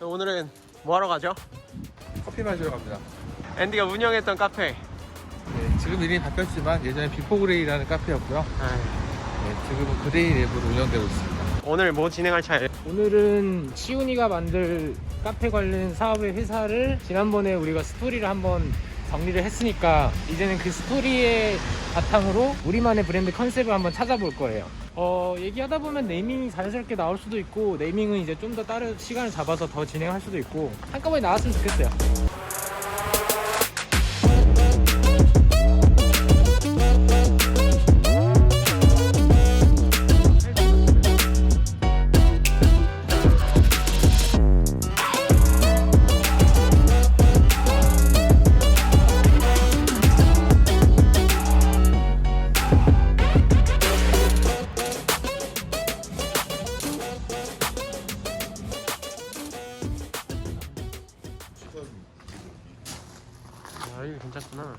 오늘은 뭐 하러 가죠? 커피 마시러 갑니다. 앤디가 운영했던 카페. 네, 지금 이름이 바뀌었지만 예전에 비포그레이라는 카페였고요. 네, 지금은 그레이 랩으로 운영되고 있습니다. 오늘 뭐 진행할 차예요? 오늘은 치훈이가 만들 카페 관련 사업의 회사를 지난번에 우리가 스토리를 한번 정리를 했으니까 이제는 그 스토리의 바탕으로 우리만의 브랜드 컨셉을 한번 찾아볼 거예요. 얘기하다 보면 네이밍이 자연스럽게 나올 수도 있고, 네이밍은 이제 좀 더 다른 시간을 잡아서 더 진행할 수도 있고, 한꺼번에 나왔으면 좋겠어요. 아, 이거 괜찮구나.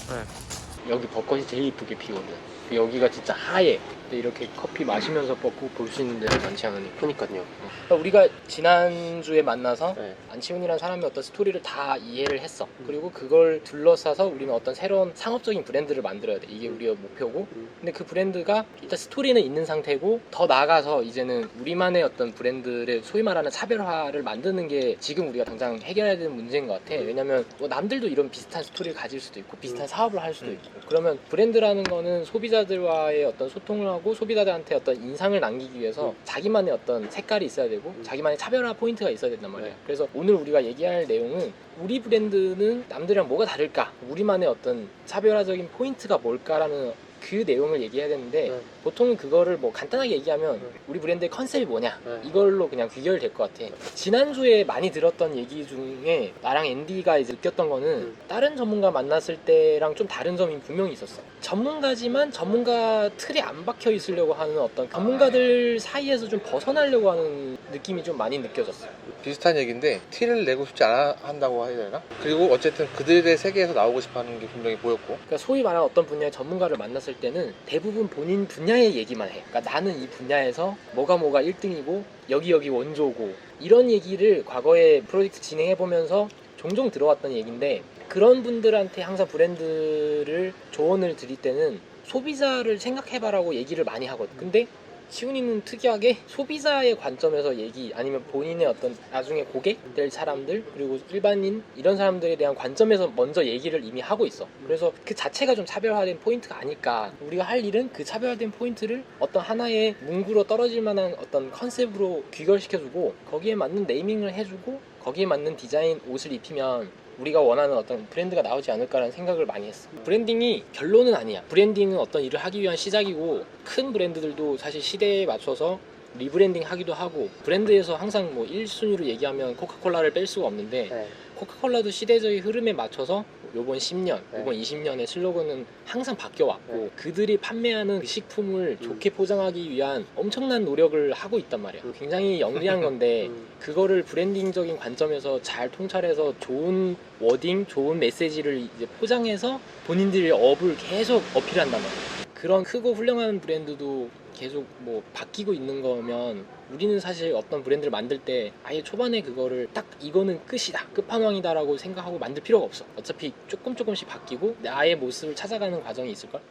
네. 여기 벚꽃이 제일 이쁘게 피거든. 여기가 진짜 하얘. 근데 이렇게 커피 마시면서 벚꽃 볼 수 있는 데는 많지 않으니까. 그러니까요. 그러니까 우리가 지난주에 만나서 네. 안치훈이라는 사람의 어떤 스토리를 다 이해를 했어. 그리고 그걸 둘러싸서 우리는 어떤 새로운 상업적인 브랜드를 만들어야 돼. 이게 우리의 목표고. 근데 그 브랜드가 일단 스토리는 있는 상태고, 더 나아가서 이제는 우리만의 어떤 브랜드를 소위 말하는 차별화를 만드는 게 지금 우리가 당장 해결해야 되는 문제인 것 같아. 왜냐면 뭐 남들도 이런 비슷한 스토리를 가질 수도 있고 비슷한 사업을 할 수도 있고, 그러면 브랜드라는 거는 소비자들과의 어떤 소통을 하고 소비자들한테 어떤 인상을 남기기 위해서 자기만의 어떤 색깔이 있어야 되고 자기만의 차별화 포인트가 있어야 된단 말이야. 네. 그래서 오늘 우리가 얘기할 내용은 우리 브랜드는 남들이랑 뭐가 다를까, 우리만의 어떤 차별화적인 포인트가 뭘까라는 그 내용을 얘기해야 되는데, 네. 보통은 그거를 뭐 간단하게 얘기하면 우리 브랜드의 컨셉이 뭐냐, 네. 이걸로 그냥 귀결될 것 같아. 지난주에 많이 들었던 얘기 중에 나랑 앤디가 이제 느꼈던 거는 다른 전문가 만났을 때랑 좀 다른 점이 분명히 있었어. 전문가지만 전문가 틀에 안 박혀 있으려고 하는 어떤 전문가들 사이에서 좀 벗어나려고 하는 느낌이 좀 많이 느껴졌어. 비슷한 얘기인데 티를 내고 싶지 않아 한다고 해야 되나? 그리고 어쨌든 그들의 세계에서 나오고 싶어하는 게 분명히 보였고. 그러니까 소위 말하는 어떤 분야의 전문가를 만났을 때는 대부분 본인 분야의 얘기만 해. 그러니까 나는 이 분야에서 뭐가 1등이고 여기 원조고, 이런 얘기를 과거에 프로젝트 진행해보면서 종종 들어왔던 얘기인데, 그런 분들한테 항상 브랜드를 조언을 드릴 때는 소비자를 생각해봐라고 얘기를 많이 하거든. 근데 치훈이는 특이하게 소비자의 관점에서 아니면 본인의 어떤 나중에 고객 될 사람들, 그리고 일반인 이런 사람들에 대한 관점에서 먼저 얘기를 이미 하고 있어. 그래서 그 자체가 좀 차별화된 포인트가 아닐까. 우리가 할 일은 그 차별화된 포인트를 어떤 하나의 문구로 떨어질 만한 어떤 컨셉으로 귀결시켜주고, 거기에 맞는 네이밍을 해주고, 거기에 맞는 디자인 옷을 입히면 우리가 원하는 어떤 브랜드가 나오지 않을까라는 생각을 많이 했어. 브랜딩이 결론은 아니야. 브랜딩은 어떤 일을 하기 위한 시작이고, 큰 브랜드들도 사실 시대에 맞춰서 리브랜딩 하기도 하고, 브랜드에서 항상 뭐 1순위로 얘기하면 코카콜라를 뺄 수가 없는데, 네. 코카콜라도 시대적인 흐름에 맞춰서 요번 10년, 네. 요번 20년의 슬로건은 항상 바뀌어왔고, 네. 그들이 판매하는 그 식품을 좋게 포장하기 위한 엄청난 노력을 하고 있단 말이야. 굉장히 영리한 건데 그거를 브랜딩적인 관점에서 잘 통찰해서 좋은 워딩, 좋은 메시지를 이제 포장해서 본인들의 업을 계속 어필한단 말이야. 그런 크고 훌륭한 브랜드도 계속 뭐 바뀌고 있는 거면, 우리는 사실 어떤 브랜드를 만들 때 아예 초반에 그거를 딱 이거는 끝이다, 끝판왕이다 라고 생각하고 만들 필요가 없어. 어차피 조금씩 바뀌고 나의 모습을 찾아가는 과정이 있을걸?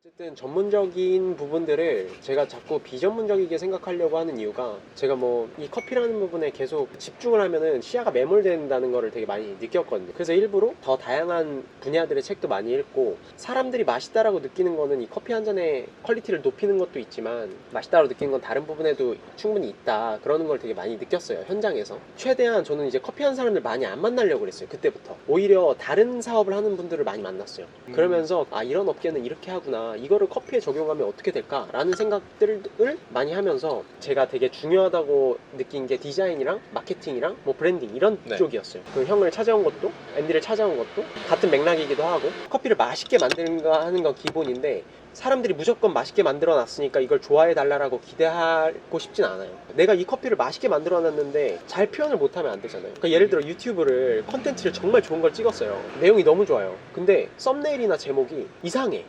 어쨌든 전문적인 부분들을 제가 자꾸 비전문적이게 생각하려고 하는 이유가, 제가 뭐 이 커피라는 부분에 계속 집중을 하면은 시야가 매몰된다는 거를 되게 많이 느꼈거든요. 그래서 일부러 더 다양한 분야들의 책도 많이 읽고, 사람들이 맛있다라고 느끼는 거는 이 커피 한 잔의 퀄리티를 높이는 것도 있지만 맛있다라고 느끼는 건 다른 부분에도 충분히 있다, 그러는 걸 되게 많이 느꼈어요, 현장에서. 최대한 저는 이제 커피 하는 사람들 많이 안 만나려고 그랬어요. 그때부터 오히려 다른 사업을 하는 분들을 많이 만났어요. 그러면서 아, 이런 업계는 이렇게 하구나, 이거를 커피에 적용하면 어떻게 될까 라는 생각들을 많이 하면서, 제가 되게 중요하다고 느낀 게 디자인이랑 마케팅이랑 뭐 브랜딩 이런 네. 쪽이었어요. 그 형을 찾아온 것도, 앤디를 찾아온 것도 같은 맥락이기도 하고, 커피를 맛있게 만드는가 하는 건 기본인데 사람들이 무조건 맛있게 만들어 놨으니까 이걸 좋아해 달라고 기대하고 싶진 않아요. 내가 이 커피를 맛있게 만들어 놨는데 잘 표현을 못하면 안 되잖아요. 그러니까 예를 들어 유튜브를 컨텐츠를 정말 좋은 걸 찍었어요. 내용이 너무 좋아요. 근데 썸네일이나 제목이 이상해.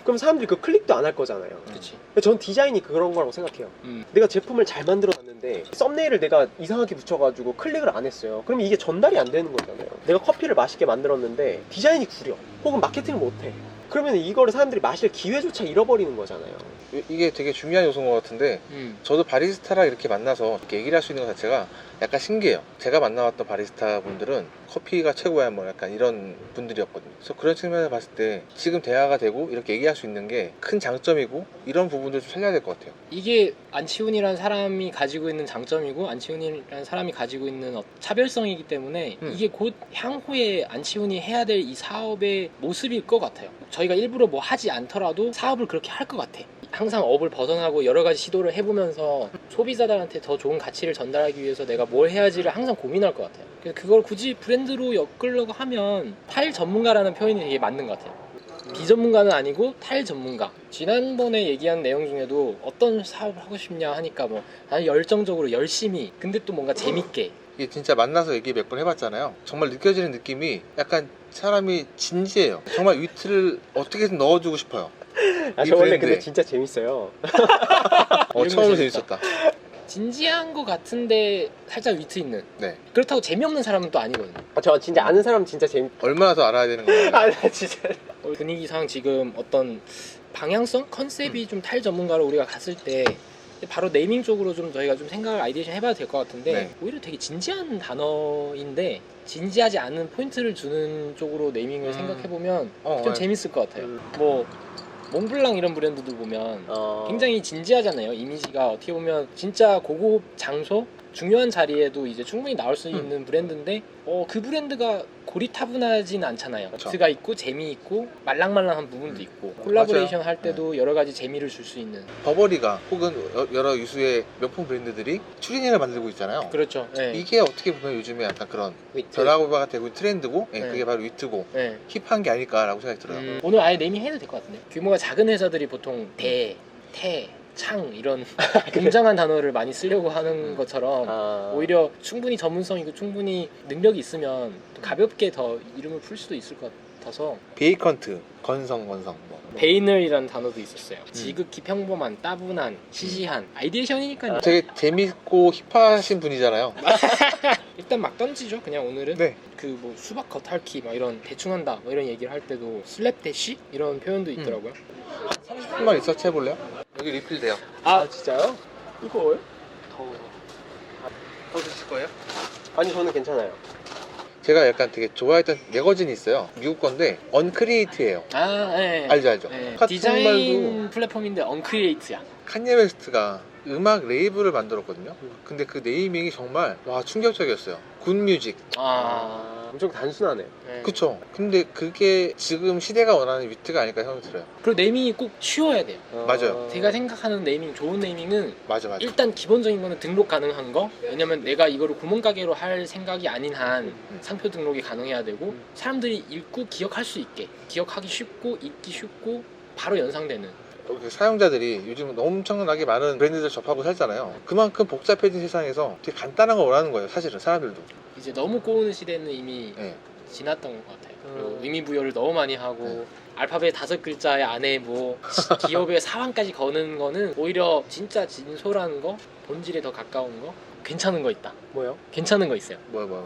그럼 사람들이 그 클릭도 안 할 거잖아요. 그렇지. 전 디자인이 그런 거라고 생각해요. 내가 제품을 잘 만들어 놨는데 썸네일을 내가 이상하게 붙여가지고 클릭을 안 했어요. 그럼 이게 전달이 안 되는 거잖아요. 내가 커피를 맛있게 만들었는데 디자인이 구려, 혹은 마케팅을 못해. 그러면 이거를 사람들이 마실 기회조차 잃어버리는 거잖아요. 이게 되게 중요한 요소인 것 같은데 저도 바리스타랑 이렇게 만나서 이렇게 얘기를 할 수 있는 것 자체가 약간 신기해요. 제가 만나왔던 바리스타 분들은 커피가 최고야 뭐 약간 이런 분들이었거든요. 그래서 그런 측면에서 봤을 때 지금 대화가 되고 이렇게 얘기할 수 있는 게 큰 장점이고 이런 부분들 좀 살려야 될 것 같아요. 이게 안치훈이라는 사람이 가지고 있는 장점이고 안치훈이라는 사람이 가지고 있는 차별성이기 때문에 이게 곧 향후에 안치훈이 해야 될 이 사업의 모습일 것 같아요. 저희가 일부러 뭐 하지 않더라도 사업을 그렇게 할 것 같아. 항상 업을 벗어나고 여러 가지 시도를 해보면서 소비자들한테 더 좋은 가치를 전달하기 위해서 내가 뭘 해야지를 항상 고민할 것 같아요. 그래서 그걸 굳이 브랜드로 엮으려고 하면 타일 전문가라는 표현이 되게 맞는 것 같아요. 비전문가는 아니고 타일 전문가. 지난번에 얘기한 내용 중에도 어떤 사업을 하고 싶냐 하니까 뭐 나는 열정적으로 열심히, 근데 또 뭔가 재밌게. 이게 진짜 만나서 얘기 몇 번 해봤잖아요. 정말 느껴지는 느낌이 약간 사람이 진지해요. 정말 위트를 어떻게든 넣어주고 싶어요. 저 원래 브랜드에. 근데 진짜 재밌어요. 처음으로 재밌었다. 진지한 것 같은데 살짝 위트 있는. 네. 그렇다고 재미없는 사람은 또 아니거든요. 저 진짜 아는 사람 진짜 얼마나 더 알아야 되는 거예요? 나 진짜. 분위기상 지금 어떤 방향성? 컨셉이 좀 타일 전문가로 우리가 갔을 때 바로 네이밍 쪽으로 좀 저희가 좀 생각을 아이디에이션 해봐도 될 것 같은데 네. 오히려 되게 진지한 단어인데 진지하지 않은 포인트를 주는 쪽으로 네이밍을 생각해보면 좀 네. 재밌을 것 같아요. 뭐 몽블랑 이런 브랜드도 보면 굉장히 진지하잖아요. 이미지가 어떻게 보면 진짜 고급 장소 중요한 자리에도 이제 충분히 나올 수 있는 브랜드인데 그 브랜드가 고리타분하진 않잖아요. 그쵸. 가 있고 재미있고 말랑말랑한 부분도 있고 콜라보레이션 맞아요. 할 때도 여러 가지 재미를 줄 수 있는. 버버리가 혹은 여러 유수의 명품 브랜드들이 추리닝을 만들고 있잖아요. 그렇죠. 네. 이게 어떻게 보면 요즘에 약간 그런 변화가 되고 있는 트렌드고 네. 그게 바로 위트고 네. 힙한 게 아닐까라고 생각이 들어요. 오늘 아예 네이밍 해도 될 것 같은데. 규모가 작은 회사들이 보통 대, 태, 창 이런 굉장한 단어를 많이 쓰려고 하는 것처럼 오히려 충분히 전문성이고 충분히 능력이 있으면 가볍게 더 이름을 풀 수도 있을 것 같아서. 베이컨트, 건성 뭐. 베이널이라는 단어도 있었어요. 지극히 평범한, 따분한, 시시한 아이디에이션이니까요. 되게 재밌고 힙하신 분이잖아요. 일단 막 던지죠. 그냥 오늘은 네. 그 뭐 수박 겉핥기 막 이런 대충 한다 뭐 이런 얘기를 할 때도 슬랩 대시 이런 표현도 있더라고요. 30분만 리서치 해볼래요? 여기 리필돼요. 아 진짜요? 이걸? 더 드실 거예요? 아니 저는 괜찮아요. 제가 약간 되게 좋아했던 매거진이 있어요. 미국 건데 언크리에이트예요. 아, 네. 알죠? 네. 같은 디자인 말도 플랫폼인데 언크리에이트야. 칸예 웨스트가 음악 레이블을 만들었거든요. 근데 그 네이밍이 정말 와 충격적이었어요. 굿뮤직. 엄청 단순하네. 네. 그쵸. 근데 그게 지금 시대가 원하는 위트가 아닐까 생각이 들어요. 그리고 네이밍이 꼭 쉬워야 돼요. 맞아요. 제가 생각하는 네이밍, 좋은 네이밍은 맞아. 일단 기본적인 거는 등록 가능한 거. 왜냐면 내가 이거를 구멍가게로 할 생각이 아닌 한 상표 등록이 가능해야 되고 사람들이 읽고 기억할 수 있게, 기억하기 쉽고 읽기 쉽고 바로 연상되는. 그 사용자들이 요즘 엄청나게 많은 브랜드들 접하고 살잖아요. 그만큼 복잡해진 세상에서 되게 간단한 걸 원하는 거예요. 사실은 사람들도. 이제 너무 꼬우는 시대는 이미 네. 지났던 것 같아요. 그리고 의미 부여를 너무 많이 하고 알파벳 5글자의 안에 뭐 기업의 사왕까지 거는 거는 오히려 진짜 진솔한 거, 본질에 더 가까운 거, 괜찮은 거 있다. 뭐요? 괜찮은 거 있어요. 뭐야.